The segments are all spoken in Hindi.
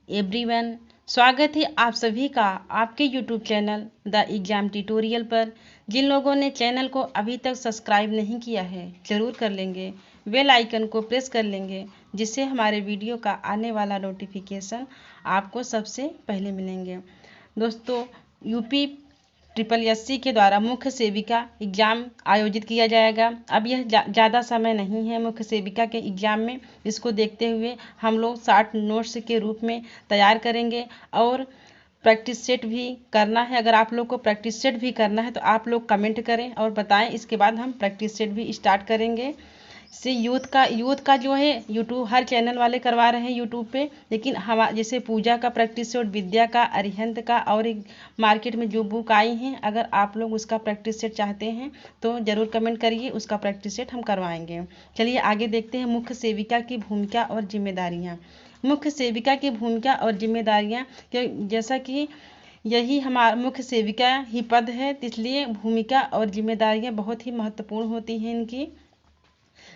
एवरीवन, स्वागत है आप सभी का आपके YouTube channel the exam tutorial पर। जिन लोगों ने चैनल को अभी तक सब्सक्राइब नहीं किया है ज़रूर कर लेंगे, बेल आइकन को प्रेस कर लेंगे, जिससे हमारे वीडियो का आने वाला नोटिफिकेशन आपको सबसे पहले मिलेंगे। दोस्तों, यूपी SSS के द्वारा मुख्य सेविका एग्ज़ाम आयोजित किया जाएगा। अब यह ज़्यादा समय नहीं है मुख्य सेविका के एग्ज़ाम में। इसको देखते हुए हम लोग 60 नोट्स के रूप में तैयार करेंगे और प्रैक्टिस सेट भी करना है। अगर आप लोग को प्रैक्टिस सेट भी करना है तो आप लोग कमेंट करें और बताएं, इसके बाद हम प्रैक्टिस सेट भी स्टार्ट करेंगे। इससे यूथ का जो है यूट्यूब हर चैनल वाले करवा रहे हैं यूट्यूब पे, लेकिन हम जैसे पूजा का प्रैक्टिस सेट, विद्या का, अरिहंत का और एक मार्केट में जो बुक आई हैं, अगर आप लोग उसका प्रैक्टिस सेट चाहते हैं तो ज़रूर कमेंट करिए, उसका प्रैक्टिस सेट हम करवाएंगे। चलिए आगे देखते हैं मुख्य सेविका की भूमिका और जिम्मेदारियाँ। मुख्य सेविका की भूमिका और जिम्मेदारियाँ, जैसा कि यही हमारा मुख्य सेविका ही पद है, इसलिए भूमिका और जिम्मेदारियाँ बहुत ही महत्वपूर्ण होती हैं इनकी।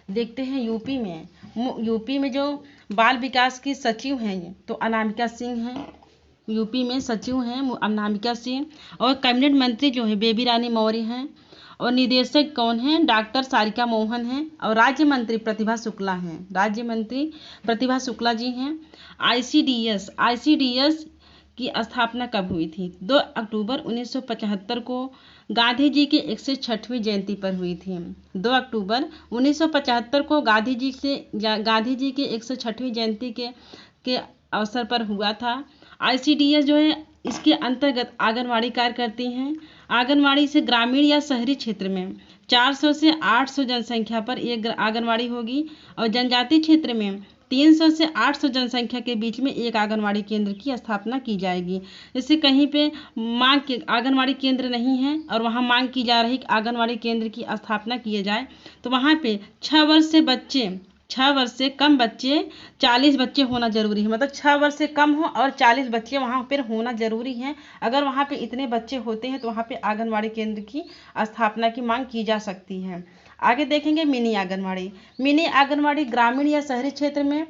देखते हैं यूपी में जो बाल विकास की सचिव हैं तो अनामिका सिंह हैं। यूपी में सचिव हैं अनामिका सिंह, और कैबिनेट मंत्री जो है बेबी रानी मौर्य हैं, और निदेशक कौन हैं? डॉक्टर सारिका मोहन हैं, और राज्य मंत्री प्रतिभा शुक्ला हैं। राज्य मंत्री प्रतिभा शुक्ला जी हैं। आईसीडीएस की स्थापना कब हुई थी? 2 अक्टूबर 1975 को गांधी जी की 106वीं जयंती पर हुई थी। 2 अक्टूबर 1975 को गांधी जी की 106वीं जयंती के अवसर पर हुआ था। आईसीडीएस जो है इसके अंतर्गत आंगनवाड़ी कार्य करती हैं। आंगनवाड़ी से ग्रामीण या शहरी क्षेत्र में 400 से 800 जनसंख्या पर एक आंगनवाड़ी होगी, और जनजातीय क्षेत्र में 300 से 800 जनसंख्या के बीच में एक आंगनवाड़ी केंद्र की स्थापना की जाएगी। जैसे कहीं पे मांग के आंगनवाड़ी केंद्र नहीं है और वहाँ मांग की जा रही कि आंगनवाड़ी केंद्र की स्थापना किए जाए, तो वहाँ पे 6 वर्ष से कम बच्चे 40 बच्चे होना जरूरी है। मतलब 6 वर्ष से कम हो और 40 बच्चे वहाँ पर होना जरूरी है। अगर वहाँ पे इतने बच्चे होते हैं तो वहाँ पे आंगनवाड़ी केंद्र की स्थापना की मांग की जा सकती है। आगे देखेंगे मिनी आंगनवाड़ी ग्रामीण या शहरी क्षेत्र में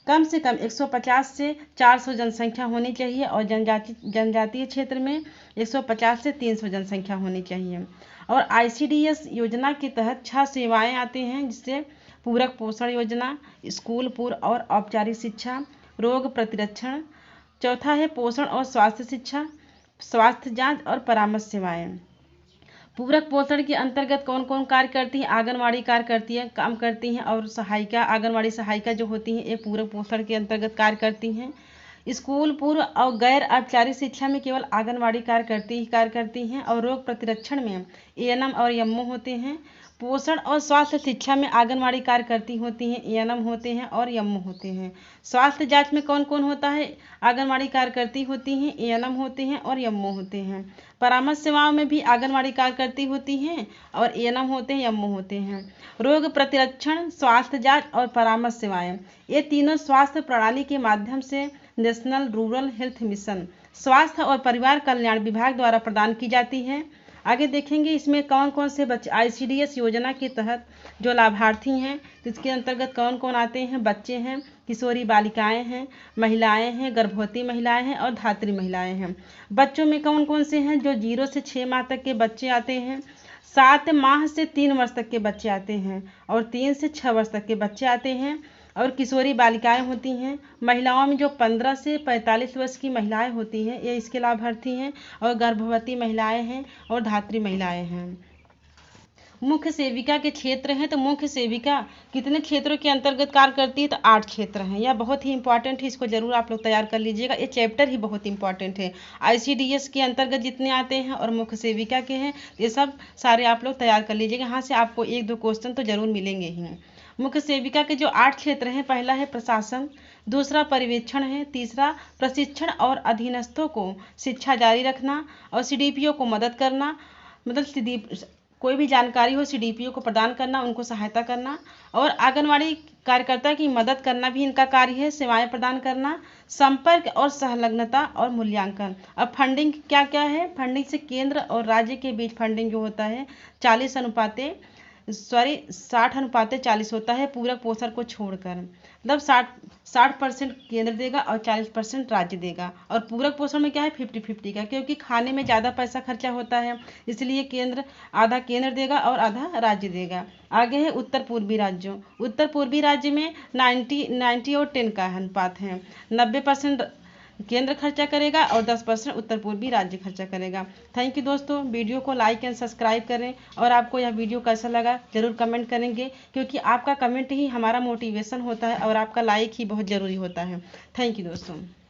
कम से कम 150 से 400 जनसंख्या होनी चाहिए, और जनजातीय क्षेत्र में 150 से 300 जनसंख्या होनी चाहिए। और आईसीडीएस योजना के तहत 6 सेवाएं आती हैं, जिससे पूरक पोषण योजना, स्कूल पूर्व और औपचारिक शिक्षा, रोग प्रतिरक्षण, चौथा है पोषण और स्वास्थ्य शिक्षा, स्वास्थ्य जांच और परामर्श सेवाएं। पूरक पोषण के अंतर्गत कौन कौन कार्य करती हैं? आंगनवाड़ी काम करती हैं, और आंगनवाड़ी सहायिका जो होती हैं ये पूरक पोषण के अंतर्गत कार्य करती हैं। स्कूल पूर्व और गैर औपचारिक शिक्षा में केवल आंगनवाड़ी कार्य करती हैं, और रोग प्रतिरक्षण में एएनएम और एमओ होते हैं। पोषण और स्वास्थ्य शिक्षा में आंगनवाड़ी कार्य होती हैं, एएनएम होते हैं और एमओ होते हैं। स्वास्थ्य जांच में कौन कौन होता है? आंगनवाड़ी कार्यकर्ती होती हैं, एएनएम होते हैं और एमओ होते हैं। परामर्श सेवाओं में भी आंगनवाड़ी कार्यकर्ती होती हैं और एएनएम होते हैं, एमओ होते हैं। रोग प्रतिरक्षण, स्वास्थ्य जांच और परामर्श सेवाएं, ये तीनों स्वास्थ्य प्रणाली के माध्यम से नेशनल रूरल हेल्थ मिशन, स्वास्थ्य और परिवार कल्याण विभाग द्वारा प्रदान की जाती है। आगे देखेंगे इसमें कौन कौन से बच्चे आईसीडीएस योजना के तहत जो लाभार्थी हैं, इसके अंतर्गत कौन कौन आते हैं? बच्चे हैं, किशोरी बालिकाएं हैं, महिलाएं हैं, गर्भवती महिलाएं हैं और धात्री महिलाएं हैं। बच्चों में कौन कौन से हैं? जो 0 से 6 माह तक के बच्चे आते हैं, 7 माह से 3 वर्ष तक के बच्चे आते हैं, और 3 से 6 वर्ष तक के बच्चे आते हैं। और किशोरी बालिकाएं होती हैं। महिलाओं में जो 15 से 45 वर्ष की महिलाएं होती हैं ये इसके लाभार्थी हैं, और गर्भवती महिलाएं हैं और धात्री महिलाएं हैं। मुख्य सेविका के क्षेत्र हैं, तो मुख्य सेविका कितने क्षेत्रों के अंतर्गत कार्य करती है? तो 8 क्षेत्र हैं। यह बहुत ही इंपॉर्टेंट है, इसको जरूर आप लोग तैयार कर लीजिएगा। ये चैप्टर ही बहुत इंपॉर्टेंट है। आईसीडीएस के अंतर्गत जितने आते हैं और मुख्य सेविका के हैं, ये सब सारे आप लोग तैयार कर लीजिएगा। यहाँ से आपको 1-2 क्वेश्चन तो जरूर मिलेंगे ही। मुख्य सेविका के जो 8 क्षेत्र हैं, पहला है प्रशासन, दूसरा पर्यवेक्षण है, तीसरा प्रशिक्षण और अधीनस्थों को शिक्षा जारी रखना, और सीडीपीओ को मदद करना, मतलब कोई भी जानकारी हो सीडीपीओ को प्रदान करना, उनको सहायता करना, और आंगनवाड़ी कार्यकर्ता की मदद करना भी इनका कार्य है, सेवाएं प्रदान करना, संपर्क और संलग्नता और मूल्यांकन। अब फंडिंग क्या क्या है? फंडिंग से केंद्र और राज्य के बीच फंडिंग जो होता है 40 अनुपाते 60/40 होता है पूरक पोषण को छोड़कर। मतलब 60% केंद्र देगा और 40% राज्य देगा। और पूरक पोषण में क्या है, 50-50 का, क्योंकि खाने में ज़्यादा पैसा खर्चा होता है, इसलिए आधा केंद्र देगा और आधा राज्य देगा। आगे है उत्तर पूर्वी राज्यों। उत्तर पूर्वी राज्य में 90 और 10 का अनुपात है। 90% केंद्र खर्चा करेगा और 10% उत्तर पूर्वी राज्य खर्चा करेगा। थैंक यू दोस्तों, वीडियो को लाइक एंड सब्सक्राइब करें। और आपको यह वीडियो कैसा लगा ज़रूर कमेंट करेंगे, क्योंकि आपका कमेंट ही हमारा मोटिवेशन होता है और आपका लाइक ही बहुत ज़रूरी होता है। थैंक यू दोस्तों।